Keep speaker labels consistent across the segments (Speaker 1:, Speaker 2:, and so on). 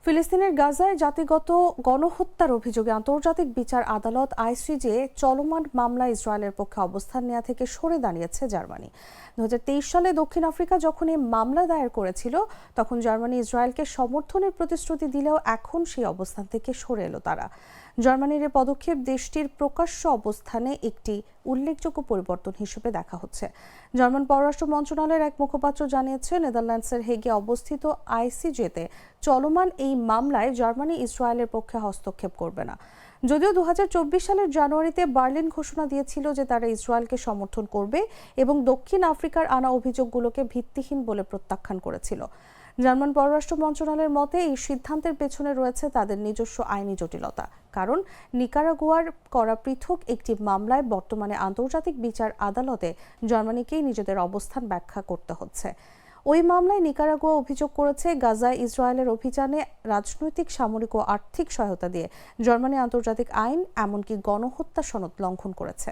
Speaker 1: ফিলিস্তিনের গাজায় জাতিগত গণহত্যার অভিযোগে আন্তর্জাতিক বিচার আদালত আইসিজে চলমান মামলায় ইসরায়েলের পক্ষে অবস্থান নেওয়া থেকে সরে দাঁড়িয়েছে জার্মানি। 2023 সালে দক্ষিণ আফ্রিকা যখন এই মামলা দায়ের করেছিল তখন জার্মানি ইসরায়েলকে সমর্থনের প্রতিশ্রুতি দিলেও এখন সেই অবস্থান থেকে সরে এলো তারা। জার্মানির এই পদক্ষেপ দেশটির প্রকাশ্য অবস্থানে একটি উল্লেখযোগ্য পরিবর্তন হিসেবে দেখা হচ্ছে। জার্মান পররাষ্ট্র মন্ত্রণালয়ের এক মুখপাত্র জানিয়েছে, নেদারল্যান্ডসের হেগে অবস্থিত আইসিজেতে চলমান এই মামলায় জার্মানি ইসরায়েলের পক্ষে হস্তক্ষেপ করবে না। যদিও 2024 সালের জানুয়ারিতে বার্লিন ঘোষণা দিয়েছিল যে তারা ইসরায়েলকে সমর্থন করবে এবং দক্ষিণ আফ্রিকার আনা অভিযোগগুলোকে ভিত্তিহীন বলে প্রত্যাখ্যান করেছিল। জার্মান পররাষ্ট্র মন্ত্রণালয়ের মতে এই সিদ্ধান্তের পেছনে রয়েছে তাদের নিজস্ব আইনি জটিলতা, কারণ নিকারাগুয়ার করা পৃথক একটি মামলায় বর্তমানে আন্তর্জাতিক বিচার আদালতে জার্মানিকেই নিজেদের অবস্থান ব্যাখ্যা করতে হচ্ছে। ওই মামলায় নিকারাগুয়া অভিযোগ করেছে, গাজায় ইসরায়েলের অভিযানে রাজনৈতিক, সামরিক ও আর্থিক সহায়তা দিয়ে জার্মানি আন্তর্জাতিক আইন এমনকি গণহত্যা সনদ লঙ্ঘন করেছে।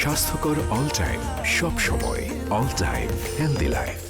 Speaker 2: স্বাস্থ্যকর অল টাইম, সব সময় অল টাইম হেলদি লাইফ।